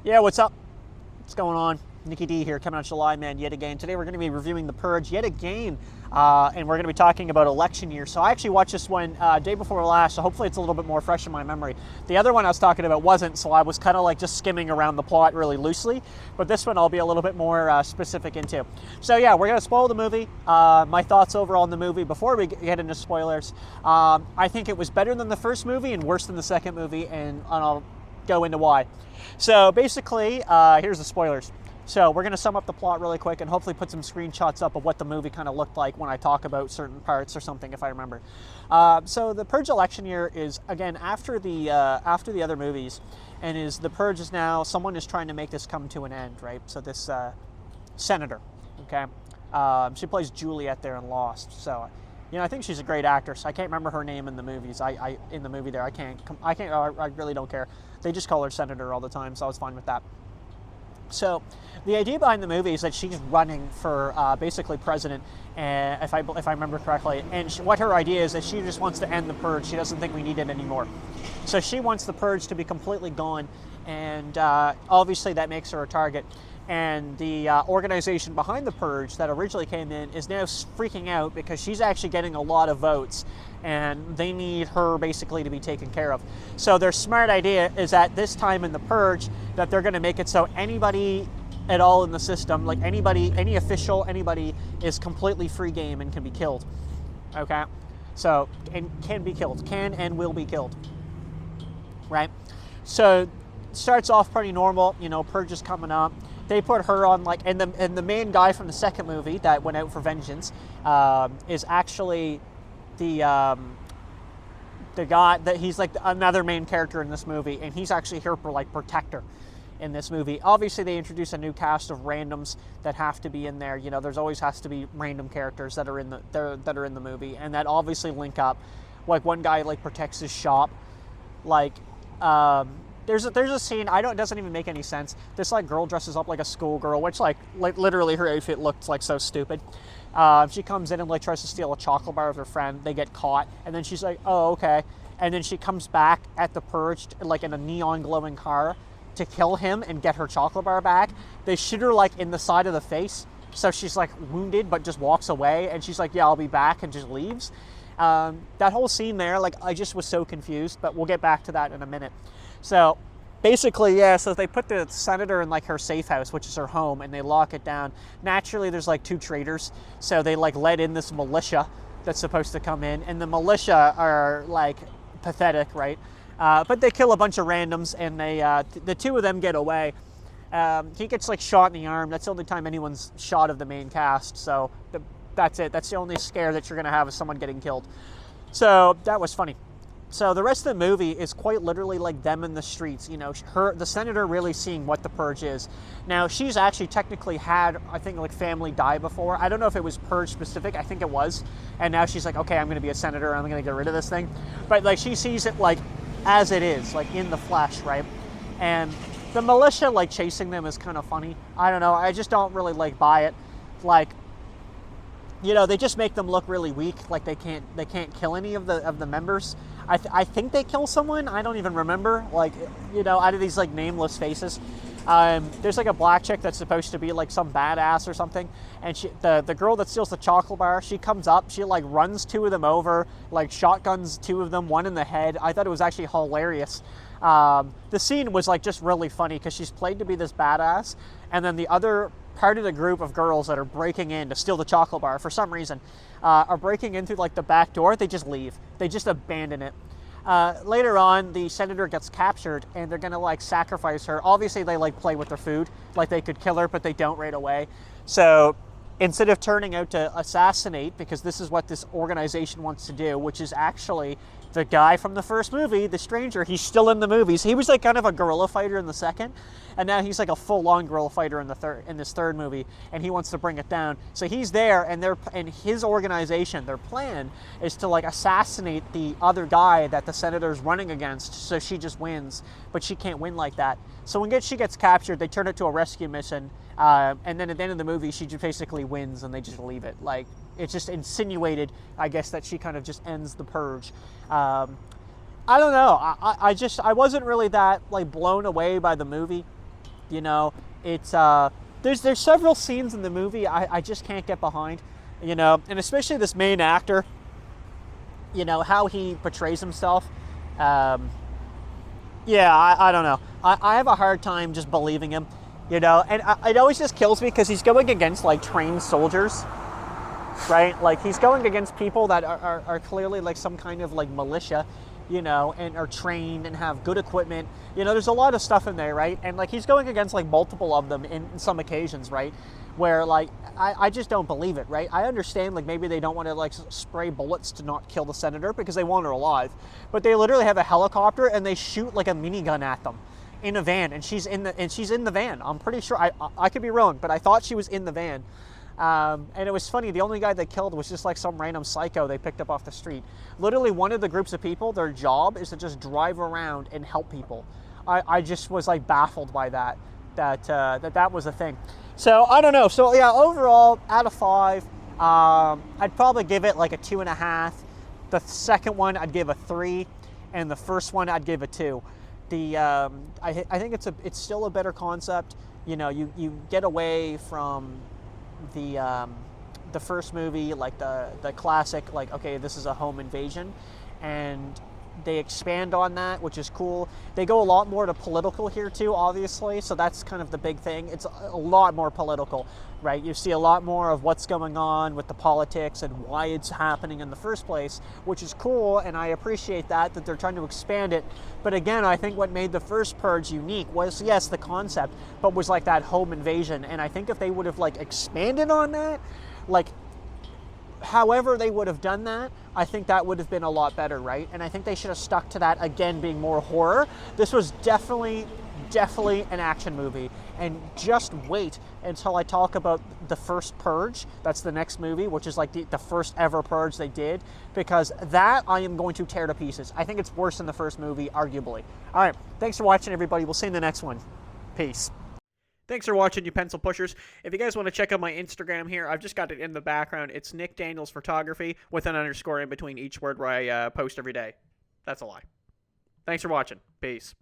Yeah, what's up? What's going on? Nikki D here, coming at you live, man, yet again. Today we're going to be reviewing The Purge yet again, and we're going to be talking about election year. So I actually watched this one day before last, so hopefully it's a little bit more fresh in my memory. The other one I was talking about wasn't, so I was kind of like just skimming around the plot really loosely, but this one I'll be a little bit more specific into. So yeah, we're going to spoil the movie, my thoughts overall on the movie before we get into spoilers. I think it was better than the first movie and worse than the second movie, and I'll go into why. So basically, here's the spoilers. So we're going to sum up the plot really quick and hopefully put some screenshots up of what the movie kind of looked like when I talk about certain parts or something, if I remember. So the Purge election year is, again, after the other movies, and the Purge is now, someone is trying to make this come to an end, right? So this senator, okay? She plays Juliet there in Lost. So, you know, I think she's a great actress. I can't remember her name in the movies. In the movie there, I really don't care. They just call her Senator all the time, so I was fine with that. So the idea behind the movie is that she's running for basically president, if I remember correctly. And what her idea is that she just wants to end the Purge. She doesn't think we need it anymore. So she wants the Purge to be completely gone, and obviously that makes her a target. And the organization behind the Purge that originally came in is now freaking out because she's actually getting a lot of votes, and they need her basically to be taken care of. So their smart idea is at this time in the Purge that they're going to make it so anybody at all in the system, like anybody, any official, anybody, is completely free game and can be killed. Okay? So, and can be killed. Can and will be killed. Right? So, starts off pretty normal, you know, Purge is coming up. They put her on, like, and the main guy from the second movie that went out for vengeance is actually the guy that he's like another main character in this movie, and he's actually here for like protector in this movie. Obviously, they introduce a new cast of randoms that have to be in there. You know, there's always has to be random characters that are in the movie, and that obviously link up. Like one guy like protects his shop, like. There's a scene, it doesn't even make any sense. This like girl dresses up like a schoolgirl, which like literally her outfit looks like so stupid. She comes in and like tries to steal a chocolate bar with her friend. They get caught, and then she's like, oh, okay. And then she comes back at the Purge, like in a neon glowing car, to kill him and get her chocolate bar back. They shoot her like in the side of the face, so she's like wounded but just walks away, and she's like, yeah, I'll be back, and just leaves. That whole scene there, like I just was so confused, but we'll get back to that in a minute. So basically, yeah, so they put the senator in like her safe house, which is her home, and they lock it down. Naturally, there's like two traitors, so they like let in this militia that's supposed to come in, and the militia are like pathetic, right? But they kill a bunch of randoms, and the two of them get away. He gets like shot in the arm. That's the only time anyone's shot of the main cast, so that's it. That's the only scare that you're gonna have is someone getting killed. So that was funny. So the rest of the movie is quite literally like them in the streets, you know, the senator really seeing what the Purge is. Now, she's actually technically had, I think, like family die before. I don't know if it was Purge specific. I think it was. And now she's like, okay, I'm going to be a senator. I'm going to get rid of this thing. But like she sees it like as it is, like in the flesh, right? And the militia like chasing them is kind of funny. I don't know. I just don't really like buy it. Like, you know, they just make them look really weak. Like they can't kill any of the members. I think they kill someone. I don't even remember. Like, you know, out of these like nameless faces. There's like a black chick that's supposed to be like some badass or something, and the girl that steals the chocolate bar, she comes up, she like runs two of them over, like shotguns two of them, one in the head. I thought it was actually hilarious. The scene was like just really funny because she's played to be this badass, and then the other part of the group of girls that are breaking in to steal the chocolate bar for some reason are breaking in through like the back door. They just leave. They just abandon it. Later on, the senator gets captured, and they're gonna like sacrifice her. Obviously, they like play with their food, like they could kill her, but they don't right away. So instead of turning out to assassinate, because this is what this organization wants to do, which is actually the guy from the first movie, the stranger, he's still in the movies. He was like kind of a guerrilla fighter in the second, and now he's like a full-on guerrilla fighter in this third movie, and he wants to bring it down. So he's there, and his organization, their plan is to like assassinate the other guy that the senator's running against, so she just wins, but she can't win like that. So when she gets captured, they turn it to a rescue mission, and then at the end of the movie, she just basically wins, and they just leave it. Like, it's just insinuated, I guess, that she kind of just ends the Purge. I don't know. I wasn't really that like blown away by the movie. You know, it's there's several scenes in the movie I just can't get behind. You know, and especially this main actor. You know how he portrays himself. Yeah, I don't know. I have a hard time just believing him. You know, and it always just kills me because he's going against like trained soldiers, right? Like he's going against people that are clearly like some kind of like militia, you know, and are trained and have good equipment. You know, there's a lot of stuff in there, right? And like he's going against like multiple of them in some occasions, right? Where like I just don't believe it, right? I understand like maybe they don't want to like spray bullets to not kill the senator because they want her alive, but they literally have a helicopter and they shoot like a minigun at them in a van, and she's in the van. I'm pretty sure. I could be wrong, but I thought she was in the van. And it was funny, the only guy they killed was just like some random psycho they picked up off the street. Literally one of the groups of people, their job is to just drive around and help people. I just was like baffled by that was a thing. So I don't know. So yeah, overall, out of 5, I'd probably give it like a 2.5. The second one I'd give a 3, and the first one I'd give a 2. I think it's still a better concept. You know, you get away from the first movie, like the classic, like, okay, this is a home invasion, and they expand on that, which is cool. They go a lot more to political here too, obviously, so that's kind of the big thing. It's a lot more political, right? You see a lot more of what's going on with the politics and why it's happening in the first place, which is cool, and I appreciate that they're trying to expand it. But again, I think what made the first Purge unique was, yes, the concept, but was like that home invasion. And I think if they would have like expanded on that, like however they would have done that, I think that would have been a lot better, right? And I think they should have stuck to that, again, being more horror. This was definitely an action movie. And just wait until I talk about the first Purge. That's the next movie, which is like the first ever Purge they did, because that I am going to tear to pieces. I think it's worse than the first movie, arguably. All right, thanks for watching, everybody. We'll see you in the next one. Peace. Thanks for watching, you pencil pushers. If you guys want to check out my Instagram here, I've just got it in the background. It's Nick Daniels Photography with an underscore in between each word where I post every day. That's a lie. Thanks for watching. Peace.